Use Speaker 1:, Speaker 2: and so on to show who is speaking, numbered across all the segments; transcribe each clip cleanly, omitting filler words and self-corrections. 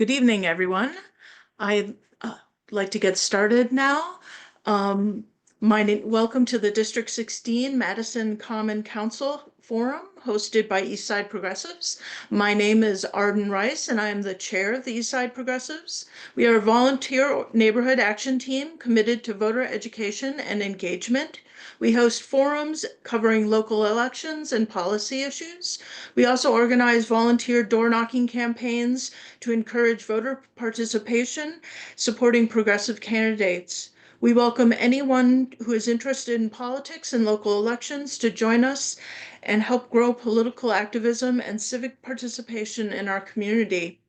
Speaker 1: Good evening, everyone. I'd like to get started now. Welcome to the District 16 Madison Common Council Forum hosted by Eastside Progressives. My name is Arden Rice and I am the chair of the Eastside Progressives. We are a volunteer neighborhood action team committed to voter education and engagement. We host forums covering local elections and policy issues. We also organize volunteer door knocking campaigns to encourage voter participation, supporting progressive candidates. We welcome anyone who is interested in politics and local elections to join us and help grow political activism and civic participation in our community.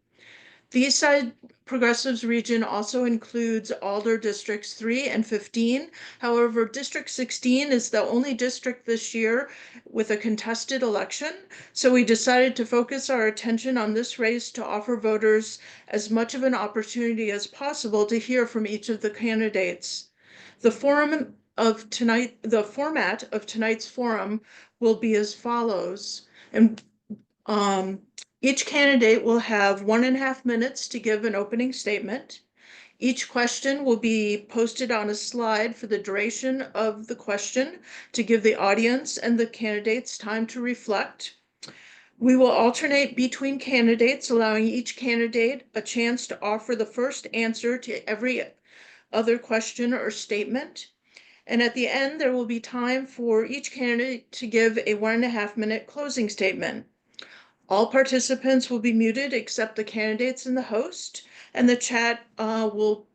Speaker 1: The Eastside Progressives region also includes Alder districts 3 and 15. However, District 16 is the only district this year with a contested election. So we decided to focus our attention on this race to offer voters as much of an opportunity as possible to hear from each of the candidates. The format of tonight's forum will be as follows. Each candidate will have 1.5 minutes to give an opening statement. Each question will be posted on a slide for the duration of the question to give the audience and the candidates time to reflect. We will alternate between candidates, allowing each candidate a chance to offer the first answer to every other question or statement. And at the end, there will be time for each candidate to give a 1.5 minute closing statement. All participants will be muted except the candidates and the host, and the chat will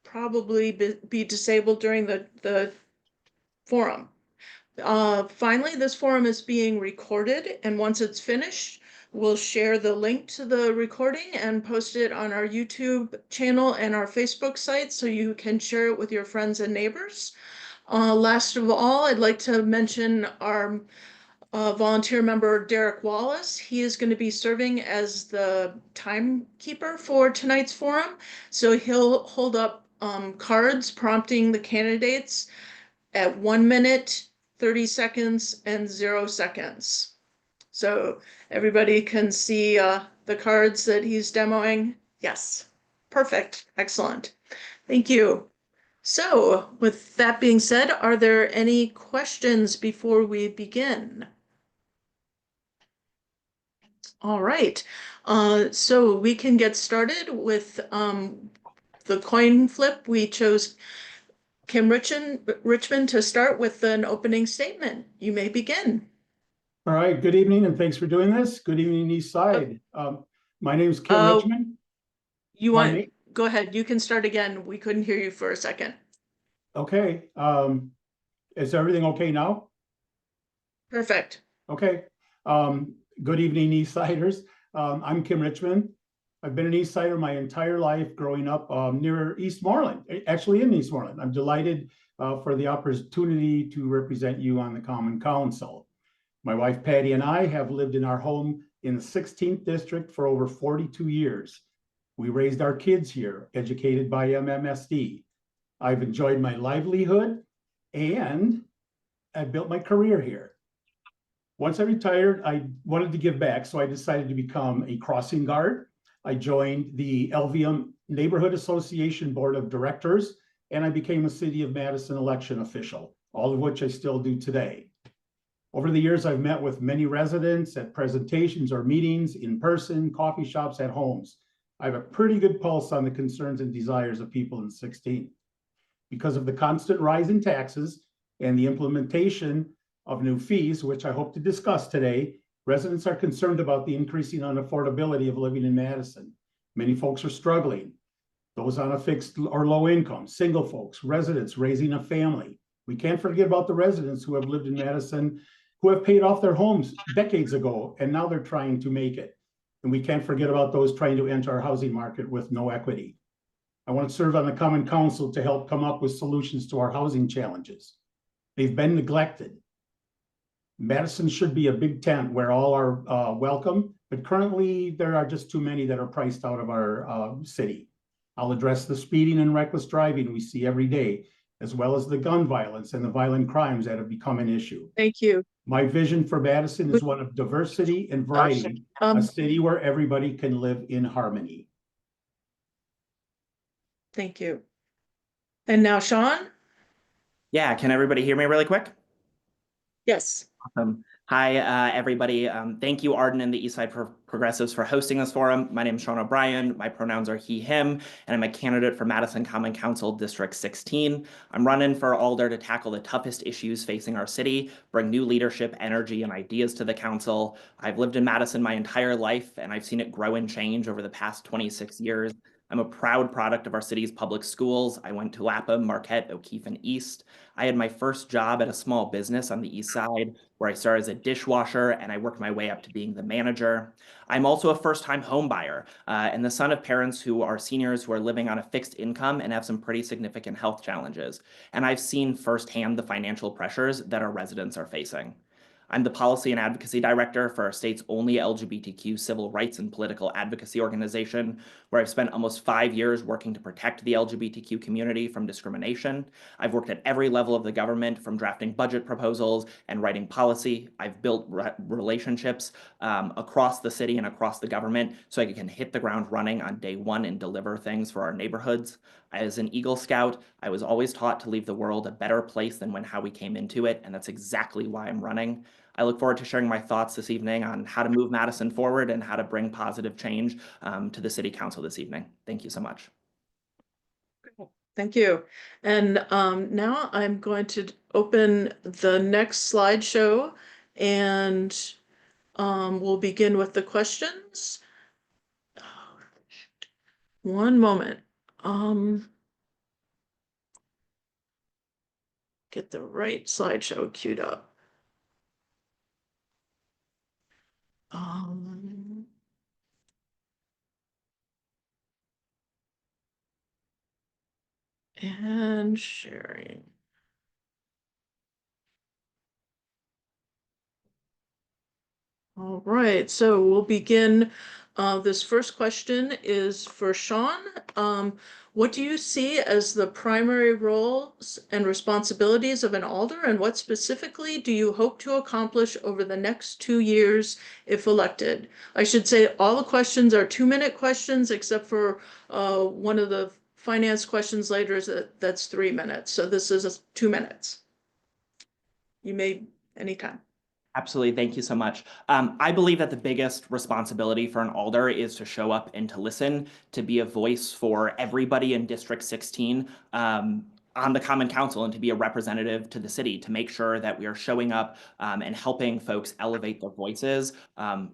Speaker 1: probably be disabled during the forum. Finally, this forum is being recorded, and once it's finished, we'll share the link to the recording and post it on our YouTube channel and our Facebook site so you can share it with your friends and neighbors. Last of all, I'd like to mention our volunteer member Derek Wallace. He is going to be serving as the timekeeper for tonight's forum. So he'll hold up cards prompting the candidates at 1 minute, 30 seconds, and 0 seconds. So everybody can see the cards that he's demoing. Yes, perfect, excellent. Thank you. So with that being said, are there any questions before we begin? All right, so we can get started with the coin flip. We chose Kim Richmond to start with an opening statement. You may begin.
Speaker 2: All right, good evening and thanks for doing this. Good evening, East Side. My name is Kim Richmond.
Speaker 1: Go ahead, you can start again. We couldn't hear you for a second.
Speaker 2: Okay, is everything okay now?
Speaker 1: Perfect.
Speaker 2: Okay. Good evening, Eastsiders. I'm Kim Richmond. I've been an Eastsider my entire life, growing up near Eastmoreland, actually in Eastmoreland. I'm delighted for the opportunity to represent you on the Common Council. My wife Patty and I have lived in our home in the 16th District for over 42 years. We raised our kids here, educated by MMSD. I've enjoyed my livelihood and I built my career here. Once I retired, I wanted to give back, so I decided to become a crossing guard. I joined the Elvehjem Neighborhood Association Board of Directors, and I became a City of Madison election official, all of which I still do today. Over the years, I've met with many residents at presentations or meetings, in person, coffee shops, at homes. I have a pretty good pulse on the concerns and desires of people in 16. Because of the constant rise in taxes and the implementation of new fees, which I hope to discuss today, residents are concerned about the increasing unaffordability of living in Madison. Many folks are struggling. Those on a fixed or low income, single folks, residents raising a family. We can't forget about the residents who have lived in Madison, who have paid off their homes decades ago, and now they're trying to make it. And we can't forget about those trying to enter our housing market with no equity. I want to serve on the Common Council to help come up with solutions to our housing challenges. They've been neglected. Madison should be a big tent where all are welcome, but currently there are just too many that are priced out of our city. I'll address the speeding and reckless driving we see every day, as well as the gun violence and the violent crimes that have become an issue.
Speaker 1: Thank you.
Speaker 2: My vision for Madison is one of diversity and variety, a city where everybody can live in harmony.
Speaker 1: Thank you. And now Sean?
Speaker 3: Yeah, can everybody hear me really quick?
Speaker 1: Yes.
Speaker 3: Awesome. Hi, everybody. Thank you, Arden and the Eastside Progressives for hosting this forum. My name is Sean O'Brien. My pronouns are he, him, and I'm a candidate for Madison Common Council District 16. I'm running for Alder to tackle the toughest issues facing our city, bring new leadership, energy, and ideas to the council. I've lived in Madison my entire life, and I've seen it grow and change over the past 26 years. I'm a proud product of our city's public schools. I went to Lapham, Marquette, O'Keefe, and East. I had my first job at a small business on the East Side, where I started as a dishwasher and I worked my way up to being the manager. I'm also a first-time home buyer and the son of parents who are seniors who are living on a fixed income and have some pretty significant health challenges. And I've seen firsthand the financial pressures that our residents are facing. I'm the Policy and Advocacy Director for our state's only LGBTQ civil rights and political advocacy organization, where I've spent almost 5 years working to protect the LGBTQ community from discrimination. I've worked at every level of the government, from drafting budget proposals and writing policy. I've built relationships across the city and across the government so I can hit the ground running on day one and deliver things for our neighborhoods. As an Eagle Scout, I was always taught to leave the world a better place than how we came into it, and that's exactly why I'm running. I look forward to sharing my thoughts this evening on how to move Madison forward and how to bring positive change to the City Council this evening. Thank you so much.
Speaker 1: Thank you. And now I'm going to open the next slideshow, and we'll begin with the questions. One moment. Get the right slideshow queued up. And sharing. All right, so we'll begin. This first question is for Sean. What do you see as the primary roles and responsibilities of an alder, and what specifically do you hope to accomplish over the next 2 years if elected? I should say all the questions are 2-minute questions, except for one of the finance questions later that's 3 minutes. So this is 2 minutes. You may anytime.
Speaker 3: Absolutely. Thank you so much. I believe that the biggest responsibility for an alder is to show up and to listen, to be a voice for everybody in District 16 on the Common Council, and to be a representative to the city, to make sure that we are showing up and helping folks elevate their voices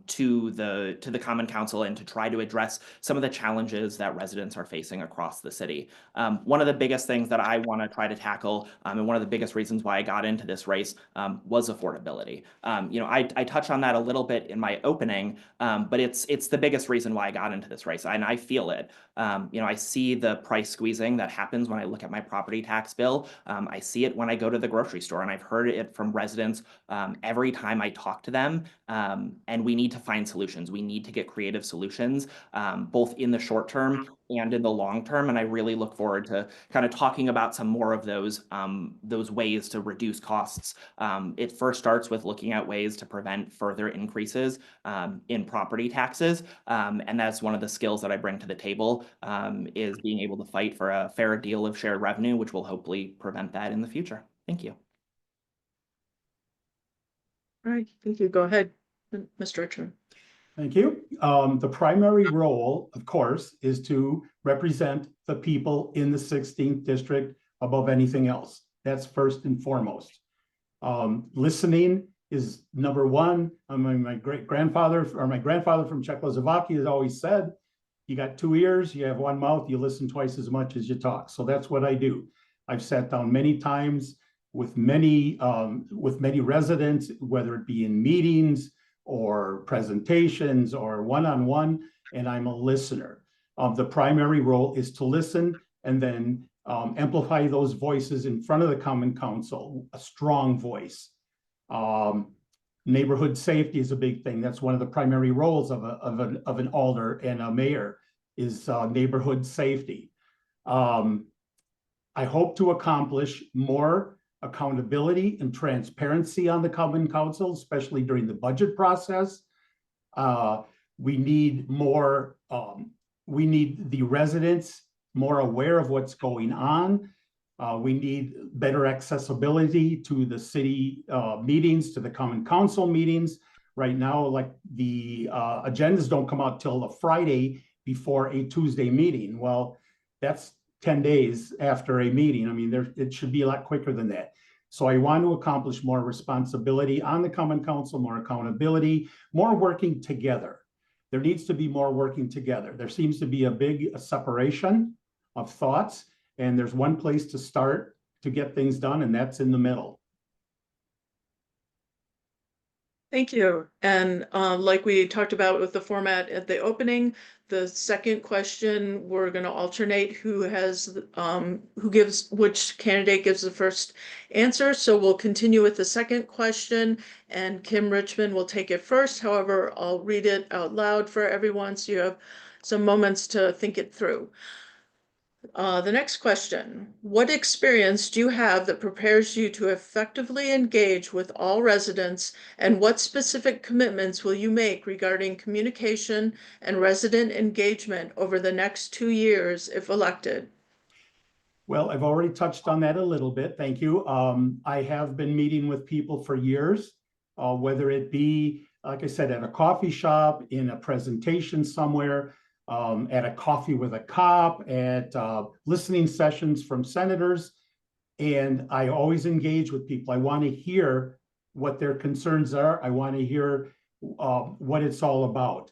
Speaker 3: to the Common Council, and to try to address some of the challenges that residents are facing across the city. One of the biggest things that I want to try to tackle, and one of the biggest reasons why I got into this race, was affordability. I touched on that a little bit in my opening, but it's the biggest reason why I got into this race, and I feel it. I see the price squeezing that happens when I look at my property tax bill. I see it when I go to the grocery store, and I've heard it from residents every time I talk to them. And we need to find solutions. We need to get creative solutions, both in the short term and in the long term. And I really look forward to kind of talking about some more of those ways to reduce costs. It first starts with looking at ways to prevent further increases in property taxes. And that's one of the skills that I bring to the table, is being able to fight for a fair deal of shared revenue, which will hopefully prevent that in the future. Thank you.
Speaker 1: All right, thank you. Go ahead, Mr. Richmond.
Speaker 2: Thank you. The primary role, of course, is to represent the people in the 16th district above anything else. That's first and foremost. Listening is number one. My grandfather from Czechoslovakia has always said, you got 2 ears, you have 1 mouth, you listen twice as much as you talk. So that's what I do. I've sat down many times with many residents, whether it be in meetings or presentations or one-on-one, and I'm a listener. The primary role is to listen and then amplify those voices in front of the Common Council, a strong voice. Neighborhood safety is a big thing. That's one of the primary roles of an alder and a mayor, is neighborhood safety. I hope to accomplish more accountability and transparency on the Common Council, especially during the budget process. We need more, we need the residents more aware of what's going on. We need better accessibility to the city meetings, to the common council meetings. Right now, like the agendas don't come out till the Friday before a Tuesday meeting. Well, that's 10 days after a meeting. I mean, it should be a lot quicker than that. So I want to accomplish more responsibility on the common council, more accountability, more working together. There needs to be more working together. There seems to be a big separation of thoughts, and there's one place to start to get things done, and that's in the middle.
Speaker 1: Thank you. And like we talked about with the format at the opening, the second question, we're going to alternate who gives, which candidate gives the first answer. So we'll continue with the second question, and Kim Richmond will take it first. However, I'll read it out loud for everyone so you have some moments to think it through. The next question, what experience do you have that prepares you to effectively engage with all residents, and what specific commitments will you make regarding communication and resident engagement over the next 2 years if elected?
Speaker 2: Well, I've already touched on that a little bit. Thank you. I have been meeting with people for years, whether it be, like I said, at a coffee shop, in a presentation somewhere, at a coffee with a cop, at listening sessions from senators. And I always engage with people. I want to hear what their concerns are. I want to hear what it's all about.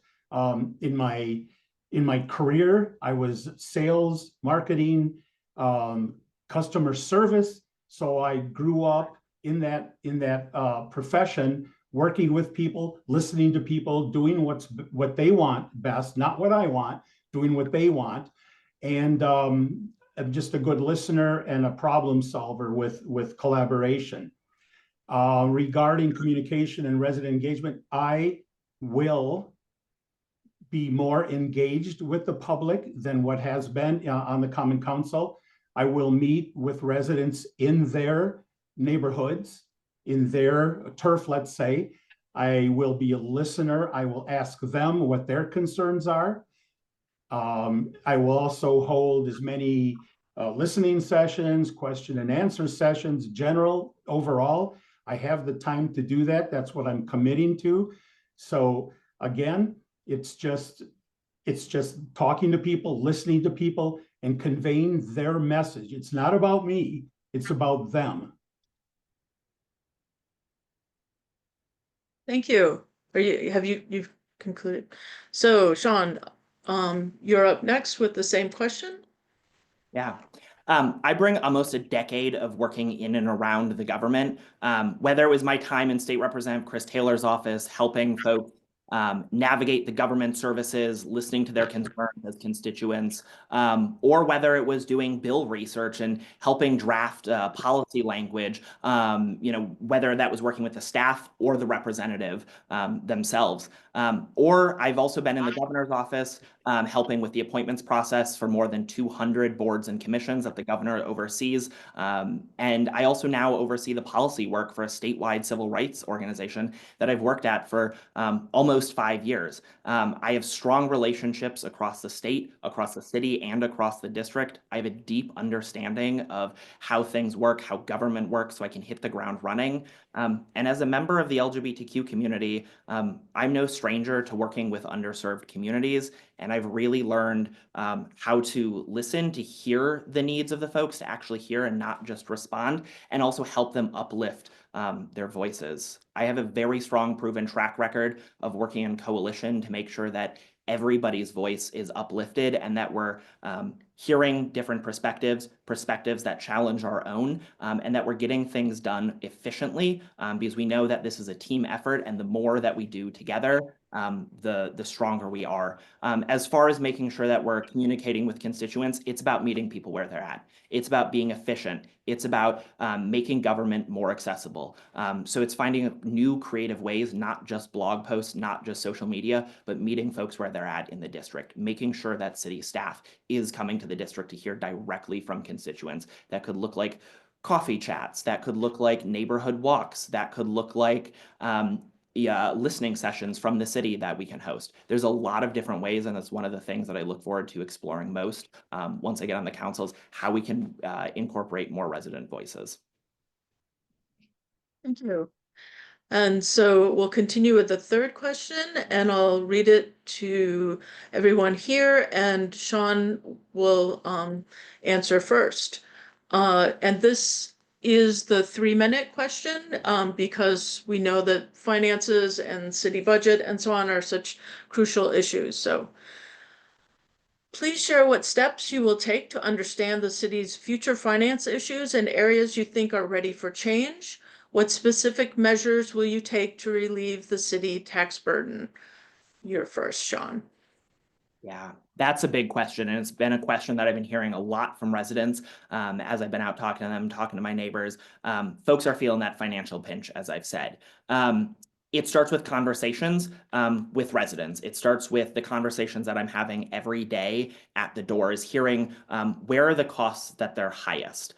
Speaker 2: In my career, I was sales, marketing, customer service. So I grew up in that profession, working with people, listening to people, doing what they want best, not what I want, doing what they want. And I'm just a good listener and a problem solver with collaboration. Regarding communication and resident engagement, I will be more engaged with the public than what has been on the Common Council. I will meet with residents in their neighborhoods, in their turf, let's say. I will be a listener. I will ask them what their concerns are. I will also hold as many listening sessions, question and answer sessions, general, overall. I have the time to do that. That's what I'm committing to. So again, it's just talking to people, listening to people, and conveying their message. It's not about me, it's about them.
Speaker 1: Thank you. You've concluded? So Sean, you're up next with the same question.
Speaker 3: Yeah. I bring almost a decade of working in and around the government, whether it was my time in State Representative Chris Taylor's office, helping folks navigate the government services, listening to their concerns as constituents, or whether it was doing bill research and helping draft policy language, whether that was working with the staff or the representative themselves. Or I've also been in the governor's office helping with the appointments process for more than 200 boards and commissions that the governor oversees. And I also now oversee the policy work for a statewide civil rights organization that I've worked at for almost 5 years. I have strong relationships across the state, across the city, and across the district. I have a deep understanding of how things work, how government works, so I can hit the ground running. And as a member of the LGBTQ community, I'm no stranger to working with underserved communities, and I've really learned how to listen, to hear the needs of the folks, to actually hear and not just respond, and also help them uplift their voices. I have a very strong proven track record of working in coalition to make sure that everybody's voice is uplifted and that we're hearing different perspectives that challenge our own, and that we're getting things done efficiently, because we know that this is a team effort, and the more that we do together, the stronger we are. As far as making sure that we're communicating with constituents, it's about meeting people where they're at. It's about being efficient. It's about making government more accessible. So it's finding new creative ways, not just blog posts, not just social media, but meeting folks where they're at in the district, making sure that city staff is coming to the district to hear directly from constituents. That could look like coffee chats, that could look like neighborhood walks, that could look like listening sessions from the city that we can host. There's a lot of different ways, and it's one of the things that I look forward to exploring most once I get on the councils, how we can incorporate more resident voices.
Speaker 1: Thank you. And so we'll continue with the third question, and I'll read it to everyone here, and Sean will answer first. And this is the 3-minute question because we know that finances and city budget and so on are such crucial issues. So please share what steps you will take to understand the city's future finance issues and areas you think are ready for change. What specific measures will you take to relieve the city tax burden? You're first, Sean.
Speaker 3: Yeah, that's a big question. And it's been a question that I've been hearing a lot from residents as I've been out talking to them, talking to my neighbors. Folks are feeling that financial pinch, as I've said. It starts with conversations with residents. It starts with the conversations that I'm having every day at the doors, hearing where are the costs that they're highest.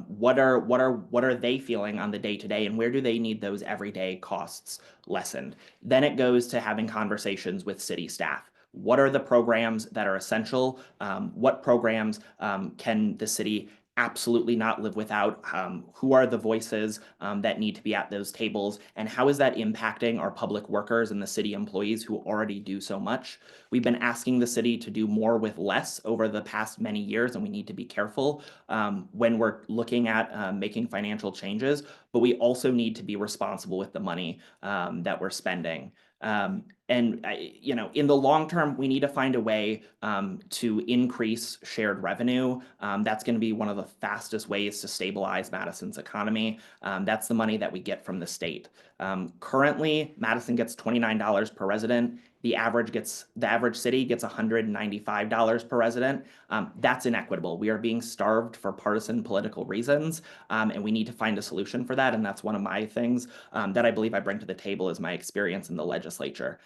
Speaker 3: What are they feeling on the day-to-day, and where do they need those everyday costs lessened? Then it goes to having conversations with city staff. What are the programs that are essential? What programs can the city absolutely not live without? Who are the voices that need to be at those tables? And how is that impacting our public workers and the city employees who already do so much? We've been asking the city to do more with less over the past many years, and we need to be careful when we're looking at making financial changes, but we also need to be responsible with the money that we're spending. In the long term, we need to find a way to increase shared revenue. That's going to be one of the fastest ways to stabilize Madison's economy. That's the money that we get from the state. Currently, Madison gets $29 per resident. The average city gets $195 per resident. That's inequitable. We are being starved for partisan political reasons, and we need to find a solution for that. And that's one of my things that I believe I bring to the table is my experience in the legislature.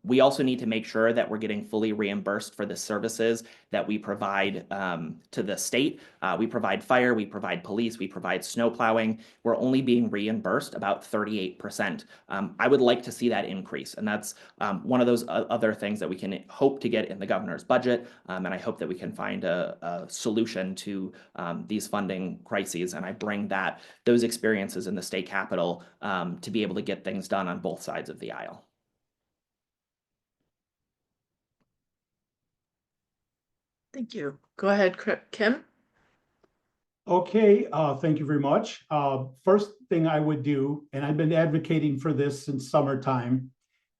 Speaker 3: We also need to make sure that we're getting fully reimbursed for the services that we provide to the state. We provide fire, we provide police, we provide snow plowing. We're only being reimbursed about 38%. I would like to see that increase, and that's one of those other things that we can hope to get in the governor's budget, and I hope that we can find a solution to these funding crises, and I bring those experiences in the state capitol to be able to get things done on both sides of the aisle.
Speaker 1: Thank you. Go ahead, Kim.
Speaker 2: Okay, thank you very much. First thing I would do, and I've been advocating for this since summertime,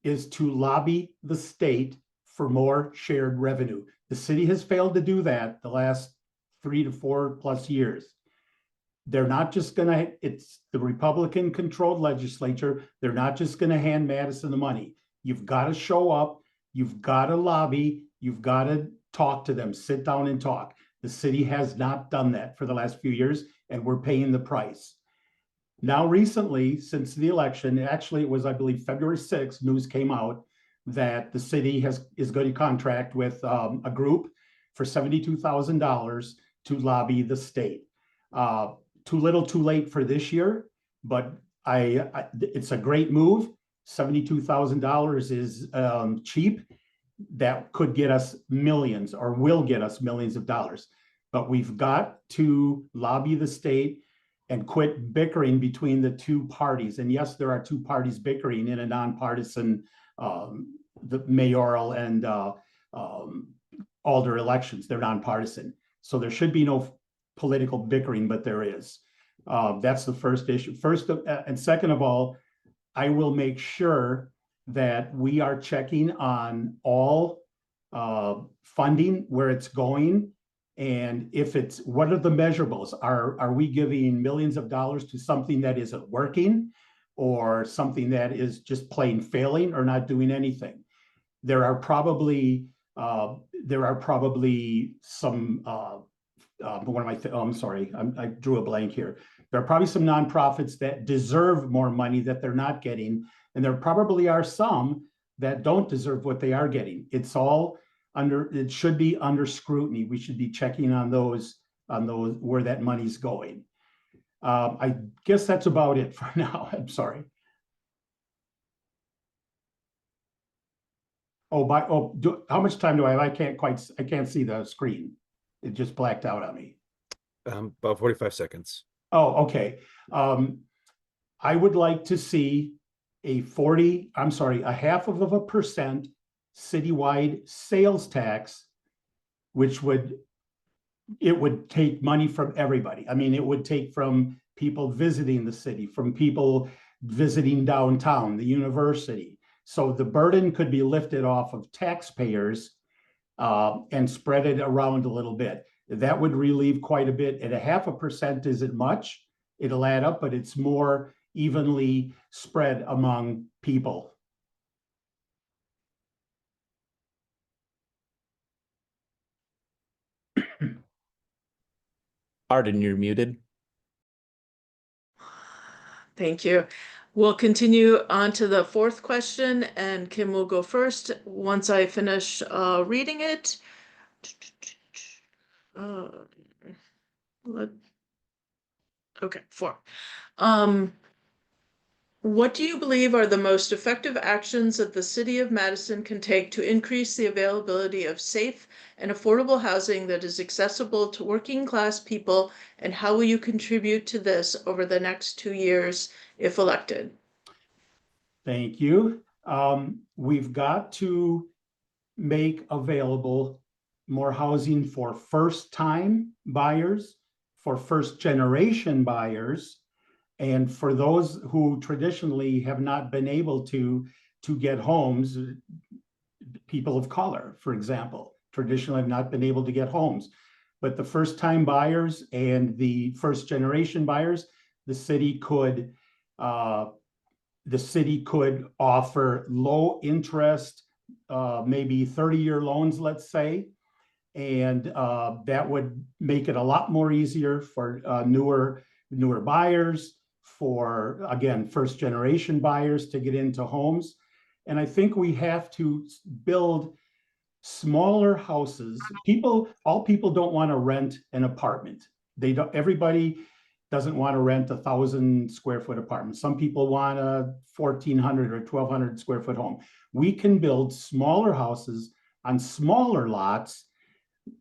Speaker 2: is to lobby the state for more shared revenue. The city has failed to do that the last 3 to 4+ years. They're not just gonna, it's the Republican-controlled legislature, they're not just gonna hand Madison the money. You've gotta show up, you've gotta lobby, you've gotta talk to them, sit down and talk. The city has not done that for the last few years, and we're paying the price. Now, recently, since the election, actually it was, I believe, February 6th, news came out that the city is going to contract with a group for $72,000 to lobby the state. Too little, too late for this year, but it's a great move. $72,000 is cheap. That could get us millions, or will get us millions of dollars. But we've got to lobby the state and quit bickering between the two parties. And yes, there are two parties bickering in a nonpartisan, the mayoral and Alder elections. They're nonpartisan. So there should be no political bickering, but there is. That's the first issue. First, and second of all, I will make sure that we are checking on all funding, where it's going, and if it's, what are the measurables? Are we giving millions of dollars to something that isn't working, or something that is just plain failing or not doing anything? There are probably some I'm sorry, I drew a blank here. There are probably some nonprofits that deserve more money that they're not getting, and there probably are some that don't deserve what they are getting. It should be under scrutiny. We should be checking on those where that money's going. I guess that's about it for now. I'm sorry. How much time do I have? I can't see the screen. It just blacked out on me.
Speaker 4: About 45 seconds.
Speaker 2: Oh, okay. I would like to see a 0.5% citywide sales tax, which would take money from everybody. I mean, it would take from people visiting the city, from people visiting downtown, the university. So the burden could be lifted off of taxpayers and spread it around a little bit. That would relieve quite a bit. At 0.5% isn't much. It'll add up, but it's more evenly spread among people.
Speaker 3: Arden, you're muted.
Speaker 1: Thank you. We'll continue on to the fourth question, and Kim will go first once I finish reading it. Okay, 4. What do you believe are the most effective actions that the City of Madison can take to increase the availability of safe and affordable housing that is accessible to working class people, and how will you contribute to this over the next 2 years if elected?
Speaker 2: Thank you. We've got to make available more housing for first-time buyers, for first-generation buyers, and for those who traditionally have not been able to get homes. People of color, for example, traditionally have not been able to get homes. But the first-time buyers and the first-generation buyers, the city could offer low interest, maybe 30-year loans, let's say, and that would make it a lot more easier for newer buyers, for, again, first-generation buyers to get into homes. And I think we have to build smaller houses. All people don't want to rent an apartment. Everybody doesn't want to rent 1,000 square foot apartment. Some people want a 1,400 or 1,200 square foot home. We can build smaller houses on smaller lots,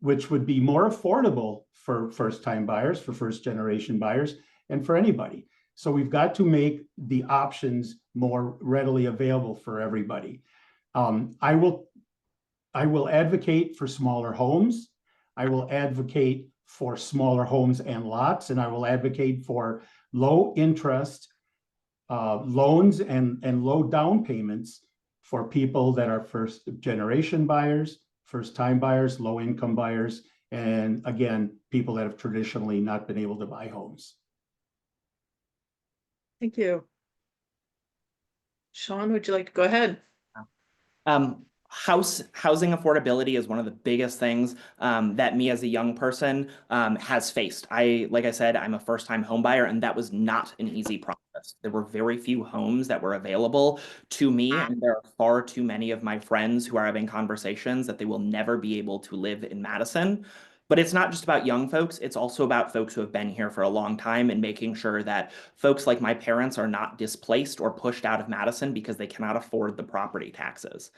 Speaker 2: which would be more affordable for first-time buyers, for first-generation buyers, and for anybody. So we've got to make the options more readily available for everybody. I will advocate for smaller homes. I will advocate for smaller homes and lots, and I will advocate for low interest loans and low down payments for people that are first-generation buyers, first-time buyers, low-income buyers, and again, people that have traditionally not been able to buy homes.
Speaker 1: Thank you. Sean, would you like to go ahead?
Speaker 3: Housing affordability is one of the biggest things that me as a young person has faced. Like I said, I'm a first-time home buyer, and that was not an easy process. There were very few homes that were available to me, and there are far too many of my friends who are having conversations that they will never be able to live in Madison. But it's not just about young folks, it's also about folks who have been here for a long time, and making sure that folks like my parents are not displaced or pushed out of Madison because they cannot afford the property taxes.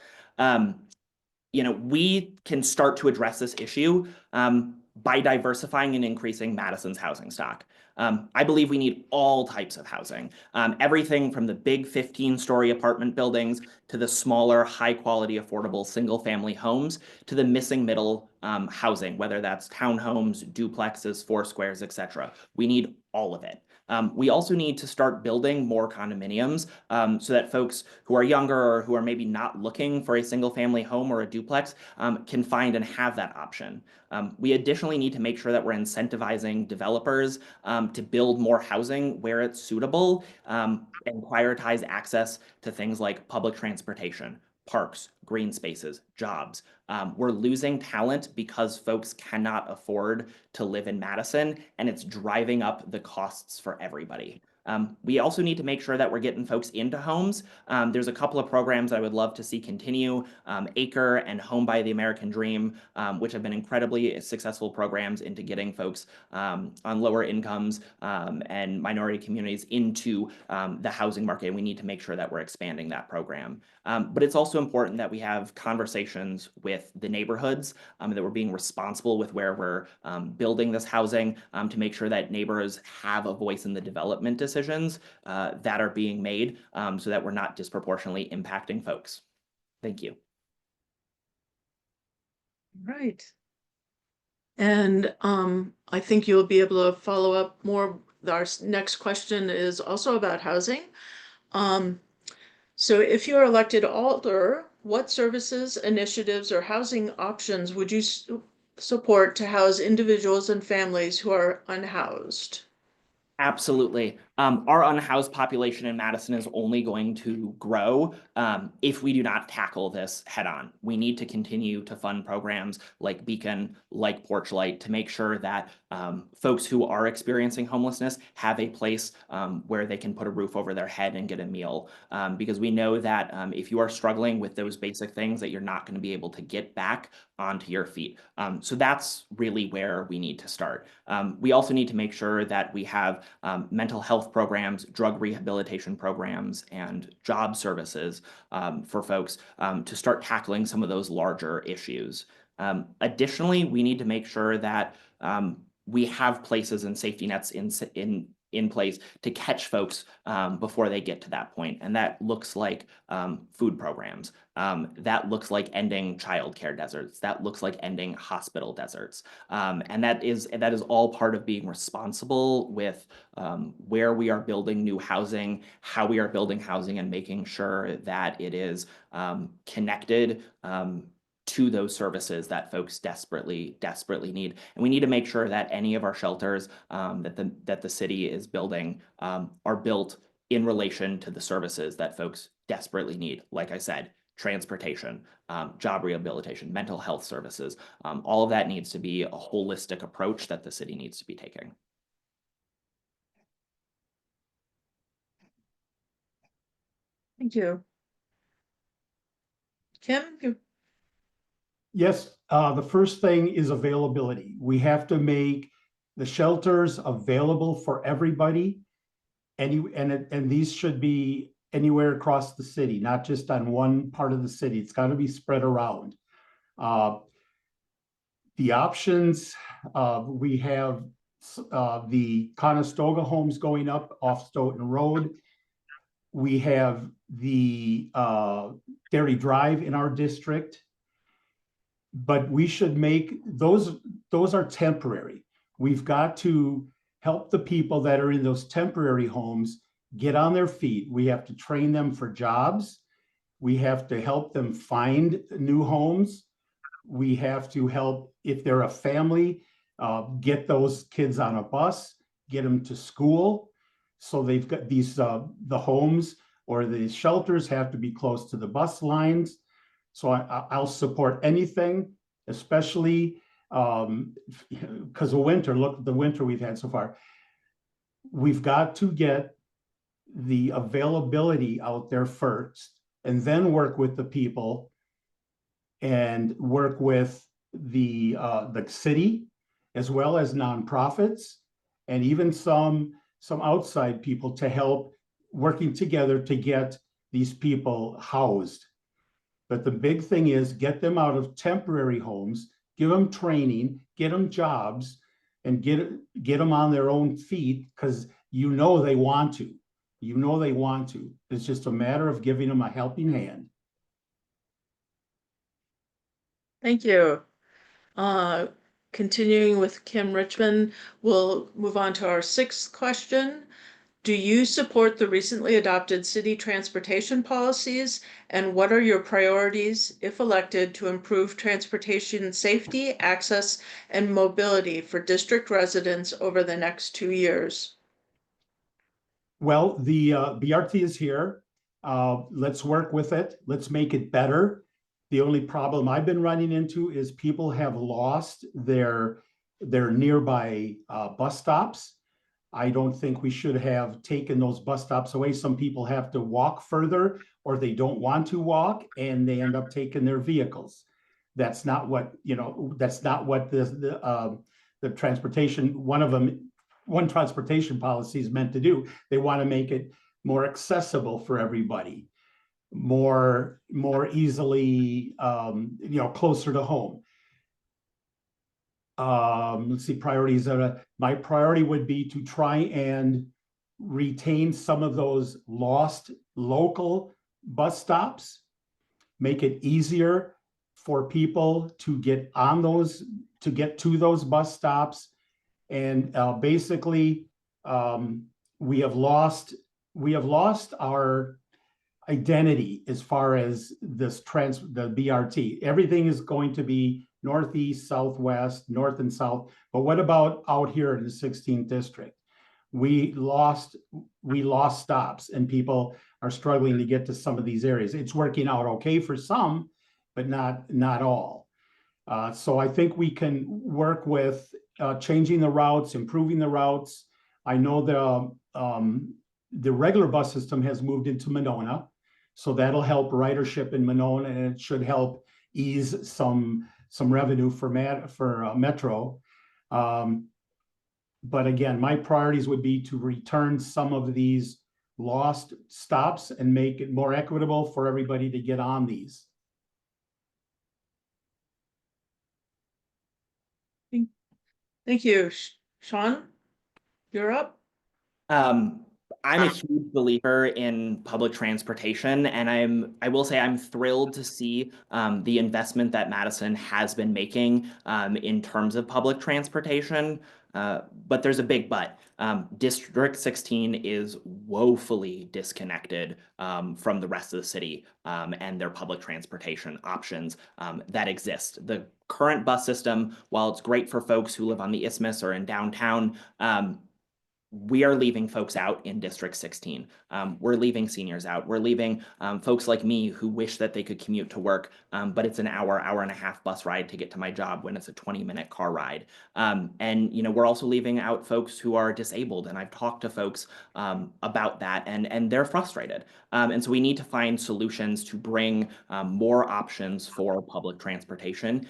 Speaker 3: We can start to address this issue by diversifying and increasing Madison's housing stock. I believe we need all types of housing, everything from the big 15-story apartment buildings to the smaller, high-quality, affordable single-family homes to the missing middle housing, whether that's townhomes, duplexes, four squares, etc. We need all of it. We also need to start building more condominiums so that folks who are younger or who are maybe not looking for a single-family home or a duplex can find and have that option. We additionally need to make sure that we're incentivizing developers to build more housing where it's suitable and prioritize access to things like public transportation, parks, green spaces, jobs. We're losing talent because folks cannot afford to live in Madison, and it's driving up the costs for everybody. We also need to make sure that we're getting folks into homes. There's a couple of programs I would love to see continue, Acre and Home by the American Dream, which have been incredibly successful programs into getting folks on lower incomes and minority communities into the housing market. And we need to make sure that we're expanding that program. But it's also important that we have conversations with the neighborhoods, that we're being responsible with where we're building this housing, to make sure that neighbors have a voice in the development decisions that are being made, so that we're not disproportionately impacting folks. Thank you.
Speaker 1: Right. And I think you'll be able to follow up more. Our next question is also about housing. So if you're elected Alder, what services, initiatives, or housing options would you support to house individuals and families who are unhoused?
Speaker 3: Absolutely. Our unhoused population in Madison is only going to grow if we do not tackle this head on. We need to continue to fund programs like Beacon, like Porch Light, to make sure that folks who are experiencing homelessness have a place where they can put a roof over their head and get a meal. Because we know that if you are struggling with those basic things, that you're not going to be able to get back onto your feet. So that's really where we need to start. We also need to make sure that we have mental health programs, drug rehabilitation programs, and job services for folks to start tackling some of those larger issues. Additionally, we need to make sure that we have places and safety nets in place to catch folks before they get to that point. And that looks like food programs. That looks like ending childcare deserts. That looks like ending hospital deserts. And that is all part of being responsible with where we are building new housing, how we are building housing, and making sure that it is connected to those services that folks desperately need. And we need to make sure that any of our shelters that the city is building are built in relation to the services that folks desperately need. Like I said, transportation, job rehabilitation, mental health services. All of that needs to be a holistic approach that the city needs to be taking.
Speaker 1: Thank you. Kim,
Speaker 2: Yes, the first thing is availability. We have to make the shelters available for everybody. And these should be anywhere across the city, not just on one part of the city. It's got to be spread around. The options, we have the Conestoga homes going up off Stoughton Road. We have the Dairy Drive in our district. But we should make those are temporary. We've got to help the people that are in those temporary homes get on their feet. We have to train them for jobs. We have to help them find new homes. We have to help, if they're a family, get those kids on a bus, get them to school. So they've got these, the homes or the shelters have to be close to the bus lines. So I'll support anything, especially because of winter. Look at the winter we've had so far. We've got to get the availability out there first, and then work with the people and work with the city, as well as nonprofits, and even some outside people to help working together to get these people housed. But the big thing is get them out of temporary homes, give them training, get them jobs, and get them on their own feet, because you know they want to. You know they want to. It's just a matter of giving them a helping hand.
Speaker 1: thank you. Continuing with Kim Richmond, we'll move on to our sixth question. Do you support the recently adopted city transportation policies, and what are your priorities, if elected, to improve transportation safety, access, and mobility for district residents over the next 2 years?
Speaker 2: Well, the BRT is here. Let's work with it. Let's make it better. The only problem I've been running into is people have lost their nearby bus stops. I don't think we should have taken those bus stops away. Some people have to walk further, or they don't want to walk and they end up taking their vehicles. That's not what, that's not what the transportation, one transportation policy is meant to do. They want to make it more accessible for everybody, more easily, closer to home. Let's see, priorities. My priority would be to try and retain some of those lost local bus stops, make it easier for people to get on those, to get to those bus stops. And basically, we have lost our identity as far as the BRT. Everything is going to be northeast, southwest, north and south. But what about out here in the 16th district? We lost stops, and people are struggling to get to some of these areas. It's working out okay for some, but not all. So I think we can work with changing the routes, improving the routes. I know the regular bus system has moved into Monona, so that'll help ridership in Monona, and it should help ease some revenue for Metro. But again, my priorities would be to return some of these lost stops and make it more equitable for everybody to get on these.
Speaker 1: Thank you. Sean, you're up.
Speaker 3: I'm a huge believer in public transportation, and I will say I'm thrilled to see the investment that Madison has been making in terms of public transportation. But there's a big but. District 16 is woefully disconnected from the rest of the city and their public transportation options that exist. The current bus system, while it's great for folks who live on the Isthmus or in downtown, we are leaving folks out in District 16. We're leaving seniors out. We're leaving folks like me who wish that they could commute to work, but it's an hour and a half bus ride to get to my job when it's a 20-minute car ride. And we're also leaving out folks who are disabled, and I've talked to folks about that, and they're frustrated. And so we need to find solutions to bring more options for public transportation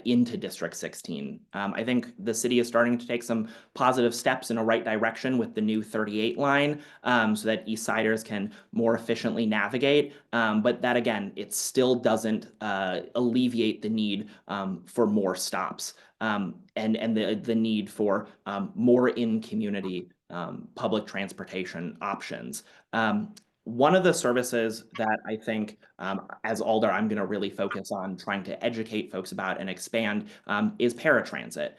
Speaker 3: into District 16. I think the city is starting to take some positive steps in a right direction with the new 38 line so that East Siders can more efficiently navigate. But that, again, it still doesn't alleviate the need for more stops and the need for more in-community public transportation options. One of the services that I think, as Alder, I'm going to really focus on trying to educate folks about and expand is paratransit.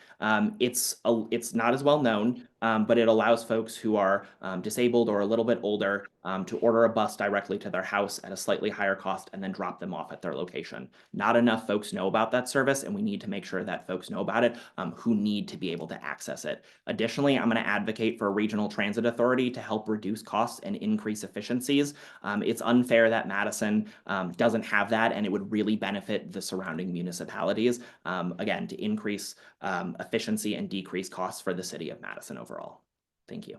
Speaker 3: It's not as well known, but it allows folks who are disabled or a little bit older to order a bus directly to their house at a slightly higher cost and then drop them off at their location. Not enough folks know about that service, and we need to make sure that folks know about it who need to be able to access it. Additionally, I'm going to advocate for a regional transit authority to help reduce costs and increase efficiencies. It's unfair that Madison doesn't have that, and it would really benefit the surrounding municipalities, again, to increase efficiency and decrease costs for the city of Madison overall. Thank you.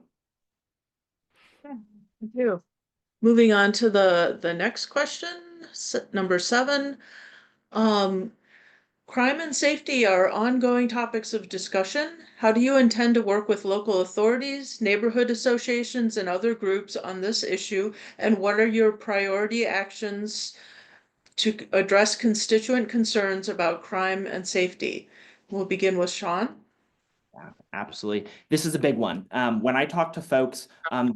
Speaker 1: Thank you. Moving on to the next question, number 7. Crime and safety are ongoing topics of discussion. How do you intend to work with local authorities, neighborhood associations, and other groups on this issue? And what are your priority actions to address constituent concerns about crime and safety? We'll begin with Sean.
Speaker 3: Yeah, absolutely. This is a big one. When I talk to folks,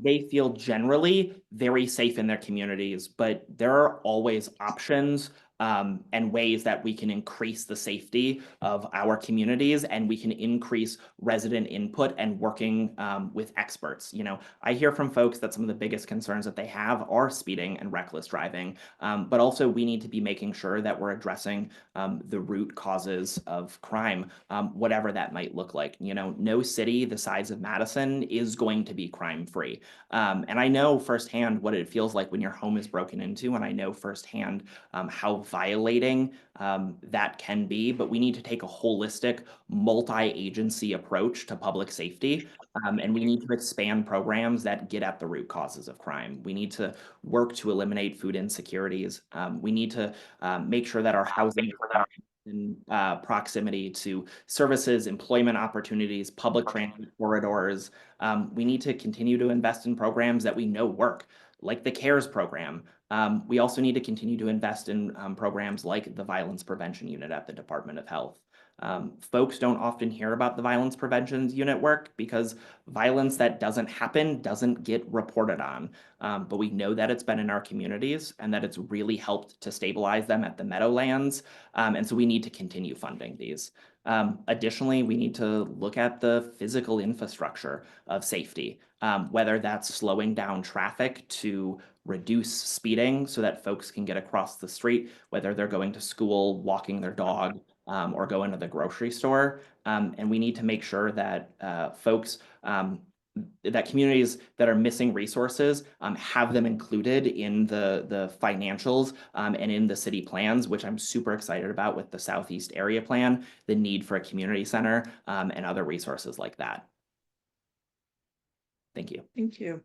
Speaker 3: they feel generally very safe in their communities, but there are always options and ways that we can increase the safety of our communities, and we can increase resident input and working with experts. I hear from folks that some of the biggest concerns that they have are speeding and reckless driving, but also we need to be making sure that we're addressing the root causes of crime, whatever that might look like. No city the size of Madison is going to be crime-free. And I know firsthand what it feels like when your home is broken into, and I know firsthand how violating that can be, but we need to take a holistic, multi-agency approach to public safety. And we need to expand programs that get at the root causes of crime. We need to work to eliminate food insecurities. We need to make sure that our housing in proximity to services, employment opportunities, public transit corridors. We need to continue to invest in programs that we know work, like the CARES program. We also need to continue to invest in programs like the Violence Prevention Unit at the Department of Health. Folks don't often hear about the Violence Prevention Unit work because violence that doesn't happen doesn't get reported on. But we know that it's been in our communities and that it's really helped to stabilize them at the Meadowlands. And so we need to continue funding these. Additionally, we need to look at the physical infrastructure of safety, whether that's slowing down traffic to reduce speeding so that folks can get across the street, whether they're going to school, walking their dog, or going to the grocery store. And we need to make sure that folks, that communities that are missing resources have them included in the financials and in the city plans, which I'm super excited about with the Southeast Area Plan, the need for a community center and other resources like that. Thank you.
Speaker 1: Thank you.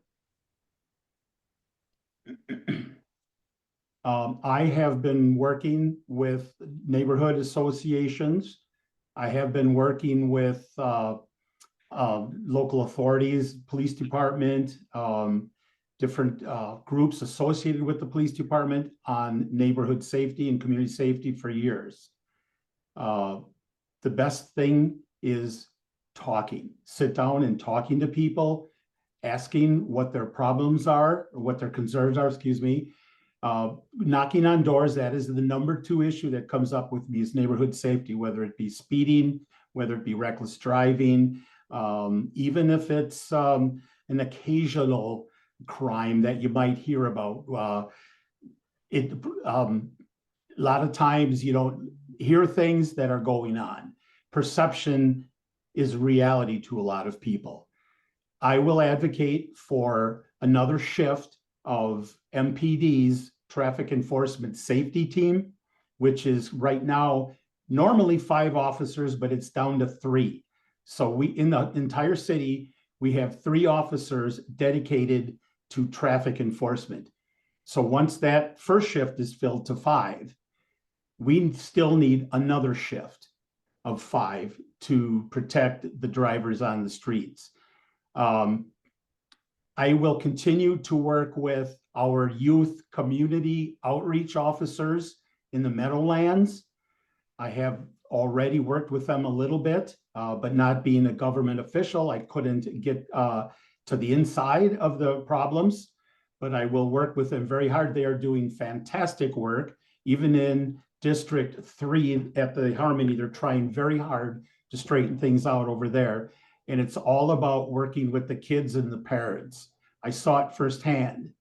Speaker 2: I have been working with neighborhood associations. I have been working with local authorities, police department, different groups associated with the police department on neighborhood safety and community safety for years. The best thing is talking. Sit down and talking to people, asking what their problems are, or what their concerns are, excuse me. Knocking on doors, that is the #2 issue that comes up with me is neighborhood safety, whether it be speeding, whether it be reckless driving, even if it's an occasional crime that you might hear about. A lot of times you don't hear things that are going on. Perception is reality to a lot of people. I will advocate for another shift of MPD's traffic enforcement safety team, which is right now normally 5 officers, but it's down to 3. So we, in the entire city, we have 3 officers dedicated to traffic enforcement. So once that first shift is filled to 5, we still need another shift of 5 to protect the drivers on the streets. I will continue to work with our youth community outreach officers in the Meadowlands. I have already worked with them a little bit, but not being a government official, I couldn't get to the inside of the problems, but I will work with them very hard. They are doing fantastic work. Even in District 3 at the Harmony, they're trying very hard to straighten things out over there. And it's all about working with the kids and the parents. I saw it firsthand.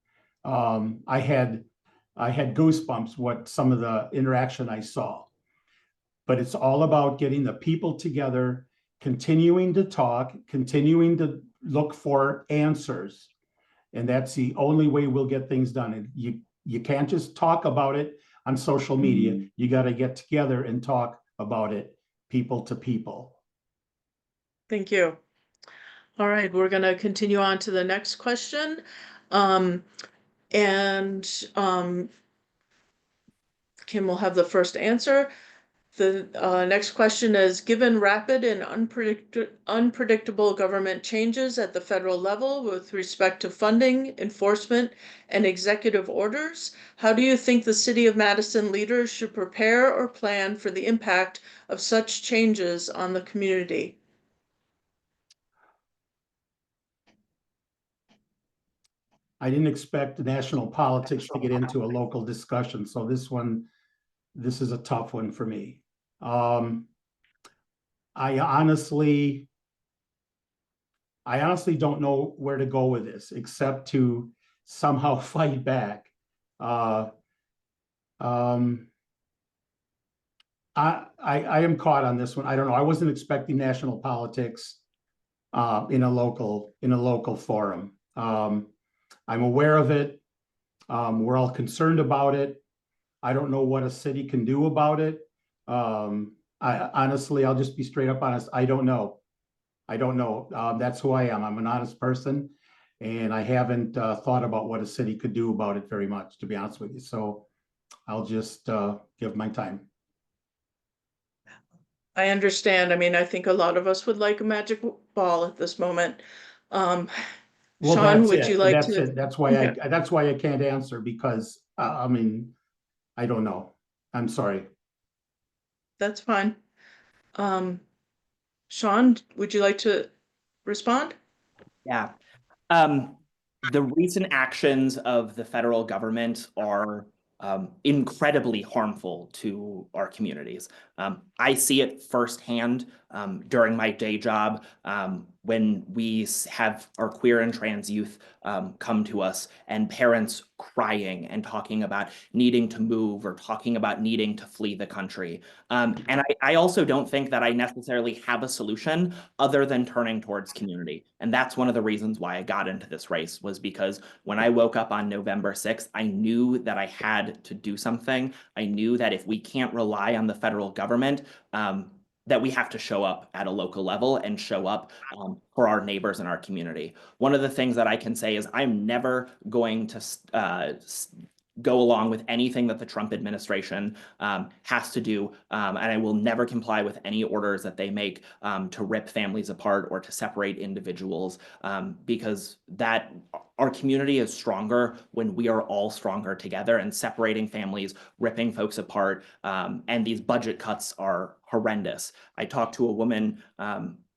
Speaker 2: I had goosebumps what some of the interaction I saw. But it's all about getting the people together, continuing to talk, continuing to look for answers. And that's the only way we'll get things done. And you can't just talk about it on social media. You got to get together and talk about it, people to people.
Speaker 1: Thank you. All right, we're going to continue on to the next question. Kim will have the first answer. The next question is, given rapid and unpredictable government changes at the federal level with respect to funding, enforcement, and executive orders, how do you think the City of Madison leaders should prepare or plan for the impact of such changes on the community?
Speaker 2: I didn't expect national politics to get into a local discussion, so this is a tough one for me. I honestly don't know where to go with this except to somehow fight back. I am caught on this one. I don't know. I wasn't expecting national politics in a local forum. I'm aware of it. We're all concerned about it. I don't know what a city can do about it. I honestly, I'll just be straight up honest. I don't know. I don't know. That's who I am. I'm an honest person, and I haven't thought about what a city could do about it very much, to be honest with you. So I'll just give my time.
Speaker 1: I understand. I mean, I think a lot of us would like a magic ball at this moment. Um,
Speaker 2: Well,
Speaker 1: Sean,
Speaker 2: that's
Speaker 1: would you
Speaker 2: it.
Speaker 1: like
Speaker 2: That's
Speaker 1: to?
Speaker 2: it. That's why
Speaker 1: Okay,
Speaker 2: that's why I can't answer because I mean, I don't know. I'm sorry.
Speaker 1: that's fine. Um, Sean, would you like to respond?
Speaker 3: Yeah. Um, the recent actions of the federal government are incredibly harmful to our communities. I see it firsthand during my day job when we have our queer and trans youth come to us and parents crying and talking about needing to move or talking about needing to flee the country. And I also don't think that I necessarily have a solution other than turning towards community. And that's one of the reasons why I got into this race, was because when I woke up on November 6th, I knew that I had to do something. I knew that if we can't rely on the federal government, that we have to show up at a local level and show up for our neighbors and our community. One of the things that I can say is I'm never going to go along with anything that the Trump administration has to do, and I will never comply with any orders that they make to rip families apart or to separate individuals, because that our community is stronger when we are all stronger together, and separating families, ripping folks apart, and these budget cuts are horrendous. I talked to a woman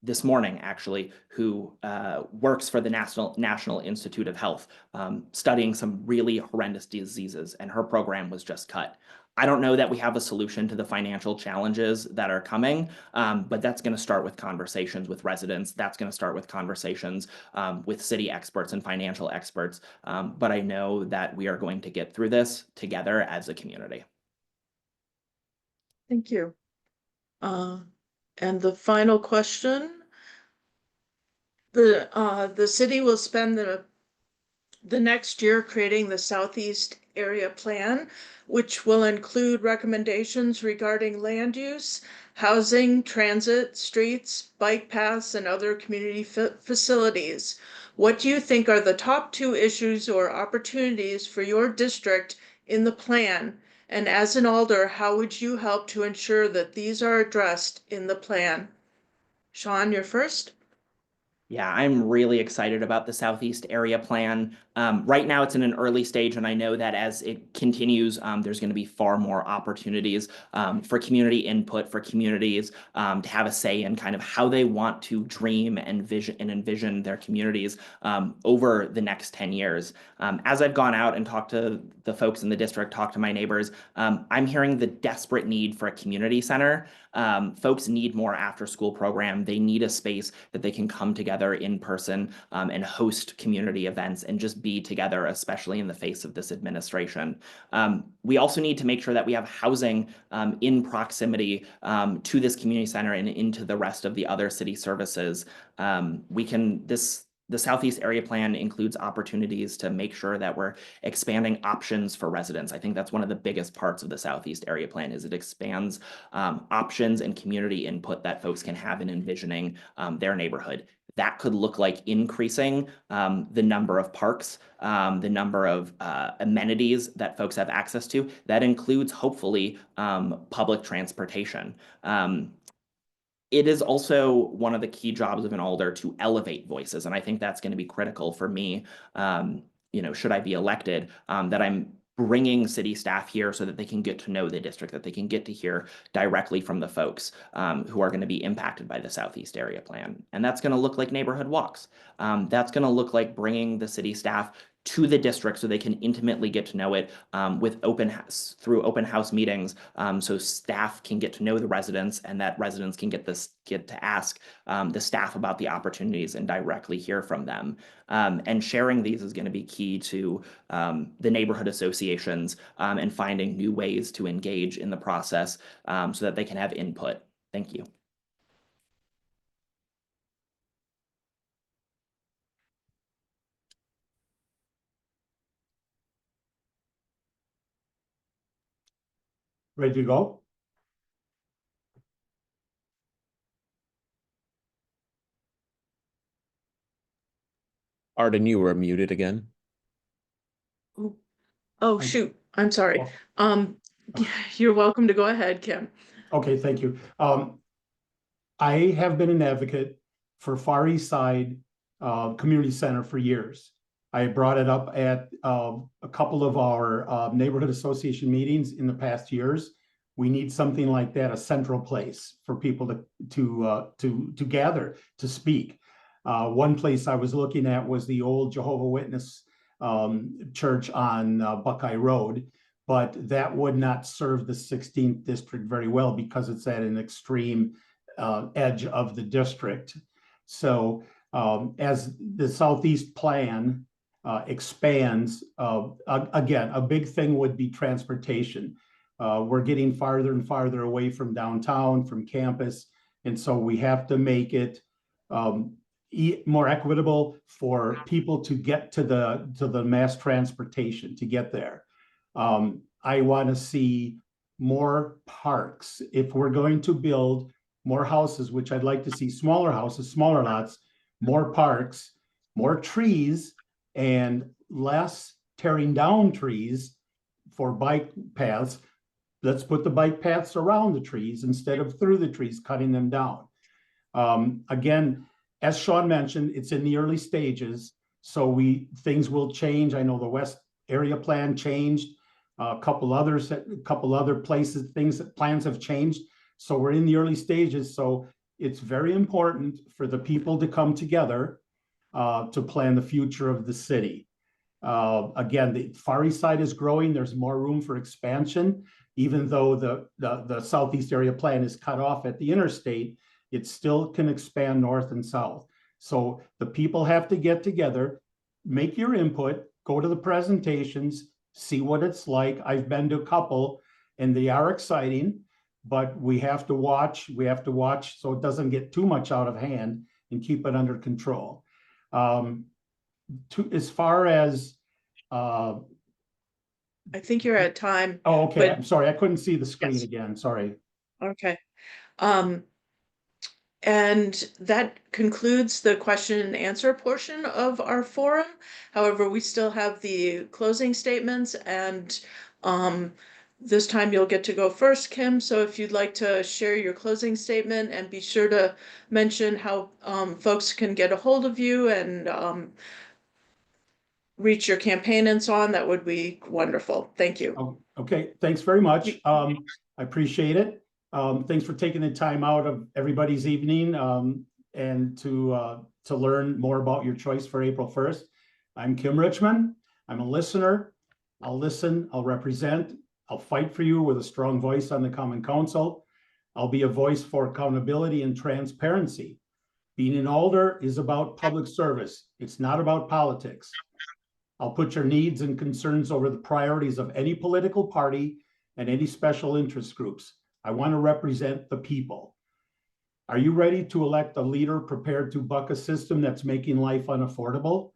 Speaker 3: this morning, actually, who works for the National Institute of Health, studying some really horrendous diseases, and her program was just cut. I don't know that we have a solution to the financial challenges that are coming, but that's going to start with conversations with residents. That's going to start with conversations with city experts and financial experts. But I know that we are going to get through this together as a community.
Speaker 1: Thank you. And the final question, the city will spend the next year creating the Southeast Area Plan, which will include recommendations regarding land use, housing, transit, streets, bike paths, and other community facilities. What do you think are the top two issues or opportunities for your district in the plan? And as an alder, how would you help to ensure that these are addressed in the plan? Sean, you're first.
Speaker 3: Yeah, I'm really excited about the Southeast Area Plan. Right now, it's in an early stage, and I know that as it continues, there's going to be far more opportunities for community input, for communities to have a say in kind of how they want to dream and envision their communities over the next 10 years. As I've gone out and talked to the folks in the district, talked to my neighbors, I'm hearing the desperate need for a community center. Folks need more after-school program. They need a space that they can come together in person and host community events and just be together, especially in the face of this administration. We also need to make sure that we have housing in proximity to this community center and into the rest of the other city services. The Southeast Area Plan includes opportunities to make sure that we're expanding options for residents. I think that's one of the biggest parts of the Southeast Area Plan is it expands options and community input that folks can have in envisioning their neighborhood. That could look like increasing the number of parks, the number of amenities that folks have access to. That includes, hopefully, public transportation. It is also one of the key jobs of an alder to elevate voices, and I think that's going to be critical for me, should I be elected, that I'm bringing city staff here so that they can get to know the district, that they can get to hear directly from the folks who are going to be impacted by the Southeast Area Plan. And that's going to look like neighborhood walks. That's going to look like bringing the city staff to the district so they can intimately get to know it with through open house meetings, so staff can get to know the residents and that residents can get to ask the staff about the opportunities and directly hear from them. And sharing these is going to be key to the neighborhood associations and finding new ways to engage in the process so that they can have input. Thank you.
Speaker 2: Ready to go?
Speaker 4: Arden, you were muted again.
Speaker 1: Oh, shoot, I'm sorry.
Speaker 2: Oh.
Speaker 1: You're welcome to go ahead, Kim.
Speaker 2: Okay, thank you. I have been an advocate for Far East Side Community Center for years. I brought it up at a couple of our neighborhood association meetings in the past years. We need something like that, a central place for people to gather, to speak. One place I was looking at was the old Jehovah's Witness church on Buckeye Road, but that would not serve the 16th district very well because it's at an extreme edge of the district. So as the Southeast plan expands, again, a big thing would be transportation. We're getting farther and farther away from downtown, from campus, and so we have to make it more equitable for people to get to the mass transportation to get there. I want to see more parks. If we're going to build more houses, which I'd like to see smaller houses, smaller lots, more parks, more trees, and less tearing down trees for bike paths. Let's put the bike paths around the trees instead of through the trees, cutting them down. Again, as Sean mentioned, it's in the early stages, so things will change. I know the West area plan changed. A couple other places, plans have changed. So we're in the early stages. So it's very important for the people to come together to plan the future of the city. Again, the Far East Side is growing. There's more room for expansion. Even though the Southeast area plan is cut off at the interstate, it still can expand north and south. So the people have to get together, make your input, go to the presentations, see what it's like. I've been to a couple and they are exciting, but we have to watch so it doesn't get too much out of hand and keep it under control. As far as
Speaker 1: I think you're at time.
Speaker 2: oh, okay.
Speaker 1: But
Speaker 2: I'm sorry, I couldn't see the screen
Speaker 1: yes.
Speaker 2: again. Sorry.
Speaker 1: Okay. And that concludes the question and answer portion of our forum. However, we still have the closing statements, and this time you'll get to go first, Kim. So if you'd like to share your closing statement, and be sure to mention how folks can get a hold of you and reach your campaign and so on, that would be wonderful. Thank you.
Speaker 2: Oh, okay, thanks very much. I appreciate it. Thanks for taking the time out of everybody's evening and to learn more about your choice for April 1st. I'm Kim Richman. I'm a listener. I'll listen, I'll represent, I'll fight for you with a strong voice on the Common Council. I'll be a voice for accountability and transparency. Being an Alder is about public service. It's not about politics. I'll put your needs and concerns over the priorities of any political party and any special interest groups. I want to represent the people. Are you ready to elect a leader prepared to buck a system that's making life unaffordable?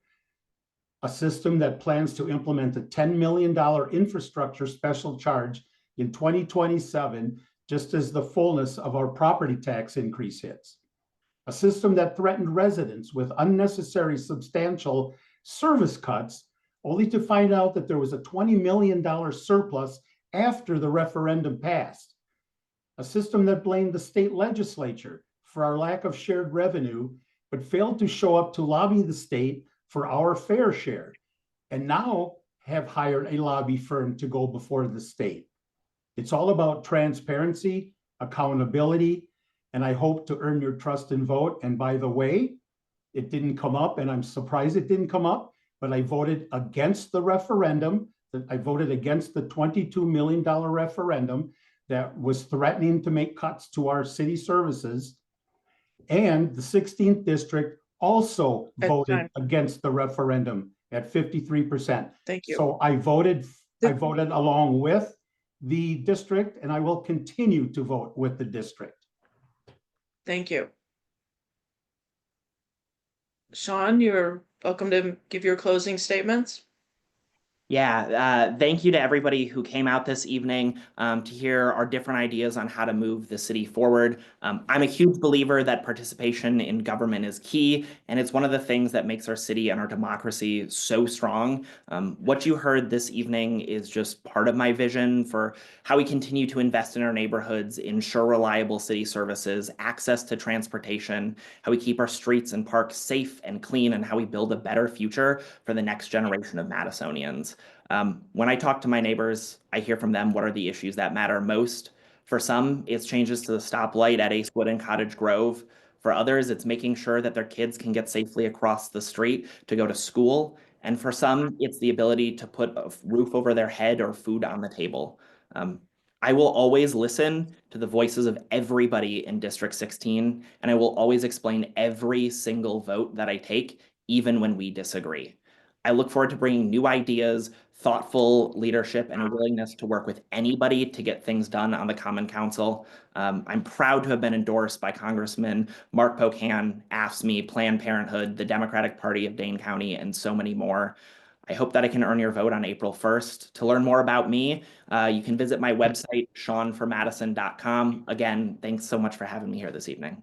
Speaker 2: A system that plans to implement a $10 million infrastructure special charge in 2027, just as the fullness of our property tax increase hits. A system that threatened residents with unnecessary substantial service cuts, only to find out that there was a $20 million surplus after the referendum passed. A system that blamed the state legislature for our lack of shared revenue, but failed to show up to lobby the state for our fair share, and now have hired a lobby firm to go before the state. It's all about transparency, accountability, and I hope to earn your trust and vote. And by the way, it didn't come up, and I'm surprised it didn't come up, but I voted against the referendum. I voted against the $22 million referendum that was threatening to make cuts to our city services. And the 16th district also voted against the referendum at 53%.
Speaker 1: Thank you.
Speaker 2: So I voted along with the district, and I will continue to vote with the district.
Speaker 1: Thank you. Sean, you're welcome to give your closing statements.
Speaker 3: Yeah, thank you to everybody who came out this evening to hear our different ideas on how to move the city forward. I'm a huge believer that participation in government is key, and it's one of the things that makes our city and our democracy so strong. What you heard this evening is just part of my vision for how we continue to invest in our neighborhoods, ensure reliable city services, access to transportation, how we keep our streets and parks safe and clean, and how we build a better future for the next generation of Madisonians. When I talk to my neighbors, I hear from them what are the issues that matter most. For some, it's changes to the stoplight at Acewood and Cottage Grove. For others, it's making sure that their kids can get safely across the street to go to school. And for some, it's the ability to put a roof over their head or food on the table. I will always listen to the voices of everybody in District 16, and I will always explain every single vote that I take, even when we disagree. I look forward to bringing new ideas, thoughtful leadership, and a willingness to work with anybody to get things done on the Common Council. I'm proud to have been endorsed by Congressman Mark Pocan, AFSCME, Planned Parenthood, the Democratic Party of Dane County, and so many more. I hope that I can earn your vote on April 1st. To learn more about me, you can visit my website, seanformadison.com. Again, thanks so much for having me here this evening.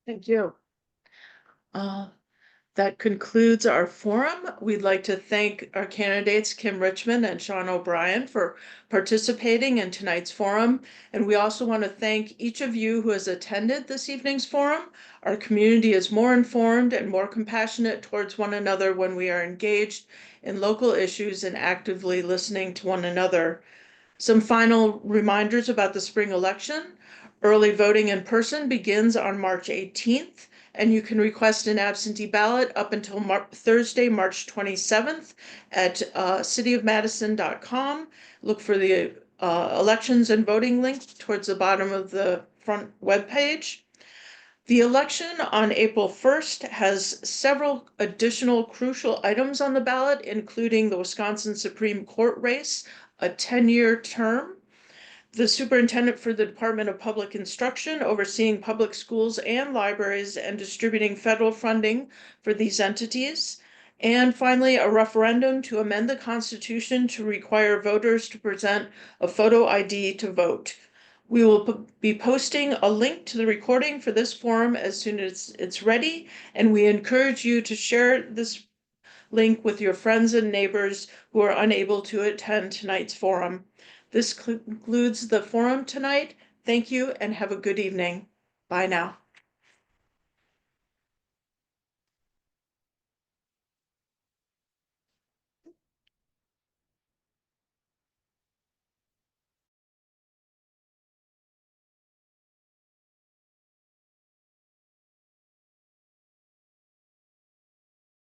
Speaker 1: Thank you. That concludes our forum. We'd like to thank our candidates, Kim Richmond and Sean O'Brien, for participating in tonight's forum. And we also want to thank each of you who has attended this evening's forum. Our community is more informed and more compassionate towards one another when we are engaged in local issues and actively listening to one another. Some final reminders about the spring election. Early voting in person begins on March 18th. And you can request an absentee ballot up until Thursday, March 27th at cityofmadison.com. Look for the elections and voting link towards the bottom of the front webpage. The election on April 1st has several additional crucial items on the ballot, including the Wisconsin Supreme Court race, a 10-year term, the superintendent for the Department of Public Instruction overseeing public schools and libraries and distributing federal funding for these entities. And finally, a referendum to amend the Constitution to require voters to present a photo ID to vote. We will be posting a link to the recording for this forum as soon as it's ready, and we encourage you to share this link with your friends and neighbors who are unable to attend tonight's forum. This concludes the forum tonight. Thank you and have a good evening. Bye now.